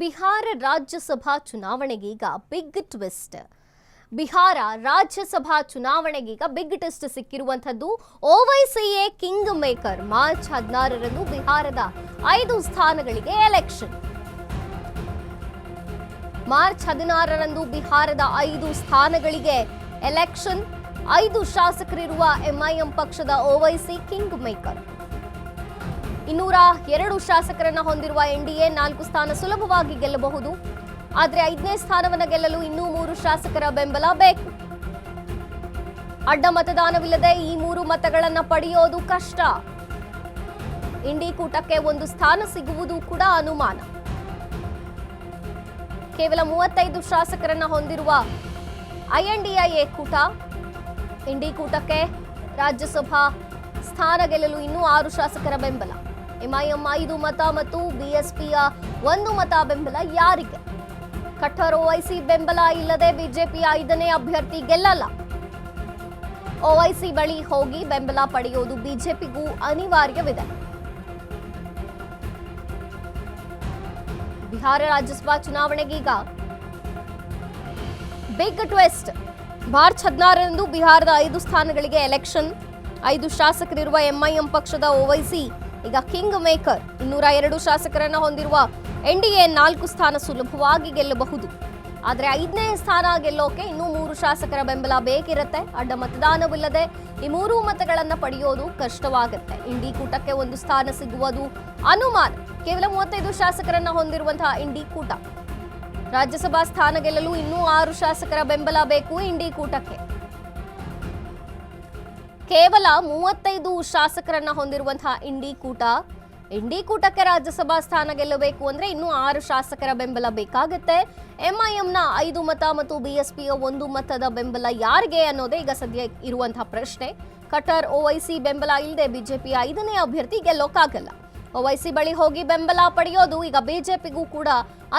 ಬಿಹಾರ ರಾಜ್ಯಸಭಾ ಚುನಾವಣೆಗೀಗ big twist. Bihar Rajya Sabha ಚುನಾವಣೆಗೀಗ big twist ಸಿಕ್ಕಿರುವಂತದ್ದು. ಓವೈಸಿಯೇ ಕಿಂಗ್ ಮೇಕರ್. ಮಾರ್ಚ್ 16ರಂದು ಬಿಹಾರದ 5 ಸ್ಥಾನಗಳಿಗೆ ಎಲೆಕ್ಷನ್. ಮಾರ್ಚ್ 16ರಂದು ಬಿಹಾರದ 5 ಸ್ಥಾನಗಳಿಗೆ ಎಲೆಕ್ಷನ್. 5 ಶಾಸಕರಿರುವ ಎಂಐಎಂ ಪಕ್ಷದ ಓವೈಸಿ ಕಿಂಗ್ ಮೇಕರ್. 202 ಶಾಸಕರನ್ನ ಹೊಂದಿರುವ ಎನ್ಡಿಎ 4 ಸ್ಥಾನ ಸುಲಭವಾಗಿ ಗೆಲ್ಲಬಹುದು. ಆದರೆ 5ನೇ ಸ್ಥಾನವನ್ನು ಗೆಲ್ಲಲು ಇನ್ನೂ 3 ಶಾಸಕರ ಬೆಂಬಲ ಬೇಕು. ಅಡ್ಡ ಮತದಾನವಿಲ್ಲದೆ ಈ 3 ಮತಗಳನ್ನು ಪಡೆಯೋದು ಕಷ್ಟ. ಇಂಡಿ ಕೂಟಕ್ಕೆ 1 ಸ್ಥಾನ ಸಿಗುವುದು ಕೂಡ ಅನುಮಾನ. ಕೇವಲ 35 ಶಾಸಕರನ್ನ ಹೊಂದಿರುವ ಐಎನ್ಡಿಎ ಕೂಟ. ಇಂಡಿ ಕೂಟಕ್ಕೆ ರಾಜ್ಯಸಭಾ ಸ್ಥಾನ ಗೆಲ್ಲಲು ಇನ್ನೂ 6 ಶಾಸಕರ ಬೆಂಬಲ. ಎಂಐಎಂ 5 ಮತ ಮತ್ತು ಬಿಎಸ್ಪಿಯ 1 ಮತ ಬೆಂಬಲ ಯಾರಿಗೆ? ಕಠೋರ್ ಓವೈಸಿ ಬೆಂಬಲ ಇಲ್ಲದೆ ಬಿಜೆಪಿಯ 5ನೇ ಅಭ್ಯರ್ಥಿ ಗೆಲ್ಲಲ್ಲ. ಓವೈಸಿ ಬಳಿ ಹೋಗಿ ಬೆಂಬಲ ಪಡೆಯುವುದು ಬಿಜೆಪಿಗೂ ಅನಿವಾರ್ಯವಿದೆ. ಬಿಹಾರ ರಾಜ್ಯಸಭಾ ಚುನಾವಣೆಗೀಗ ಬಿಗ್ ಟ್ವಿಸ್ಟ್. ಮಾರ್ಚ್ 16ರಂದು ಬಿಹಾರದ 5 ಸ್ಥಾನಗಳಿಗೆ ಎಲೆಕ್ಷನ್. 5 ಶಾಸಕರಿರುವ ಎಂಐಎಂ ಪಕ್ಷದ ಓವೈಸಿ ಈಗ ಕಿಂಗ್ ಮೇಕರ್. 202 ಶಾಸಕರನ್ನ ಹೊಂದಿರುವ ಎನ್ಡಿಎ 4 ಸ್ಥಾನ ಸುಲಭವಾಗಿ ಗೆಲ್ಲಬಹುದು. ಆದರೆ 5ನೇ ಸ್ಥಾನ ಗೆಲ್ಲೋಕೆ ಇನ್ನೂ 3 ಶಾಸಕರ ಬೆಂಬಲ ಬೇಕಿರುತ್ತೆ. ಅಡ್ಡ ಮತದಾನವಿಲ್ಲದೆ ಈ 3 ಮತಗಳನ್ನ ಪಡೆಯೋದು ಕಷ್ಟವಾಗುತ್ತೆ. ಇಂಡಿ ಕೂಟಕ್ಕೆ 1 ಸ್ಥಾನ ಸಿಗುವುದು ಅನುಮಾನ. ಕೇವಲ 35 ಶಾಸಕರನ್ನ ಹೊಂದಿರುವಂತಹ ಇಂಡಿ ಕೂಟ. ರಾಜ್ಯಸಭಾ ಸ್ಥಾನ ಗೆಲ್ಲಲು ಇನ್ನೂ 6 ಶಾಸಕರ ಬೆಂಬಲ ಬೇಕು ಇಂಡಿ ಕೂಟಕ್ಕೆ. ಕೇವಲ 35 ಶಾಸಕರನ್ನ ಹೊಂದಿರುವಂತಹ ಇಂಡಿ ಕೂಟಕ್ಕೆ ರಾಜ್ಯಸಭಾ ಸ್ಥಾನ ಗೆಲ್ಲಬೇಕು ಅಂದ್ರೆ ಇನ್ನೂ 6 ಶಾಸಕರ ಬೆಂಬಲ ಬೇಕಾಗುತ್ತೆ. ಎಂಐಎಂನ 5 ಮತ ಮತ್ತು ಬಿಎಸ್ಪಿಯ 1 ಮತದ ಬೆಂಬಲ ಯಾರಿಗೆ ಅನ್ನೋದೇ ಈಗ ಸದ್ಯ ಇರುವಂತಹ ಪ್ರಶ್ನೆ. ಕಠೋರ್ ಓವೈಸಿ ಬೆಂಬಲ ಇಲ್ಲದೆ ಬಿಜೆಪಿಯ 5ನೇ ಅಭ್ಯರ್ಥಿ ಗೆಲ್ಲೋಕ್ಕಾಗಲ್ಲ. ಓವೈಸಿ ಬಳಿ ಹೋಗಿ ಬೆಂಬಲ ಪಡೆಯೋದು ಈಗ ಬಿಜೆಪಿಗೂ ಕೂಡ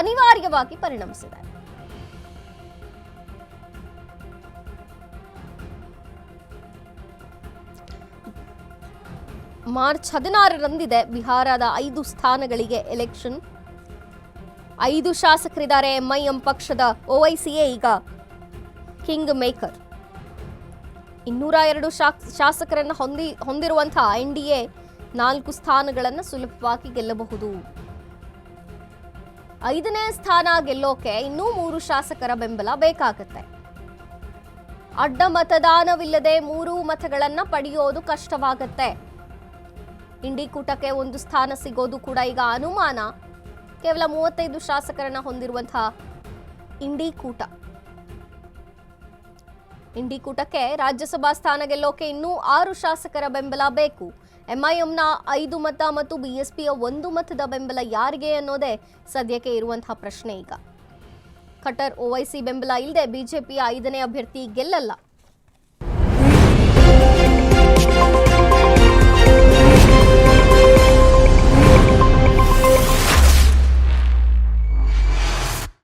ಅನಿವಾರ್ಯವಾಗಿ ಪರಿಣಮಿಸಿದೆ. ಮಾರ್ಚ್ 16ರಂದಿದೆ ಬಿಹಾರದ 5 ಸ್ಥಾನಗಳಿಗೆ ಎಲೆಕ್ಷನ್. 5 ಶಾಸಕರಿದ್ದಾರೆ ಎಂಐಎಂ ಪಕ್ಷದ. ಓವೈಸಿಯೇ ಈಗ ಕಿಂಗ್ ಮೇಕರ್. 202 ಶಾಸಕರನ್ನ ಹೊಂದಿರುವಂತಹ ಎನ್ಡಿಎ 4 ಸ್ಥಾನಗಳನ್ನು ಸುಲಭವಾಗಿ ಗೆಲ್ಲಬಹುದು. 5ನೇ ಸ್ಥಾನ ಗೆಲ್ಲೋಕೆ ಇನ್ನೂ 3 ಶಾಸಕರ ಬೆಂಬಲ ಬೇಕಾಗುತ್ತೆ. ಅಡ್ಡ ಮತದಾನವಿಲ್ಲದೆ 3 ಮತಗಳನ್ನ ಪಡೆಯೋದು ಕಷ್ಟವಾಗುತ್ತೆ. ಇಂಡಿ ಕೂಟಕ್ಕೆ 1 ಸ್ಥಾನ ಸಿಗೋದು ಕೂಡ ಈಗ ಅನುಮಾನ. ಕೇವಲ 35 ಶಾಸಕರನ್ನ ಹೊಂದಿರುವಂತಹ ಇಂಡಿ ಕೂಟಕ್ಕೆ ರಾಜ್ಯಸಭಾ ಸ್ಥಾನ ಗೆಲ್ಲೋಕೆ ಇನ್ನೂ 6 ಶಾಸಕರ ಬೆಂಬಲ ಬೇಕು. ಎಂಐಎಂನ 5 ಮತ ಮತ್ತು ಬಿಎಸ್ಪಿಯ 1 ಮತದ ಬೆಂಬಲ ಯಾರಿಗೆ ಅನ್ನೋದೇ ಸದ್ಯಕ್ಕೆ ಇರುವಂತಹ ಪ್ರಶ್ನೆ ಈಗ. ಕಠೋರ್ ಓವೈಸಿ ಬೆಂಬಲ ಇಲ್ಲದೆ ಬಿಜೆಪಿಯ 5ನೇ ಅಭ್ಯರ್ಥಿ ಗೆಲ್ಲಲ್ಲ.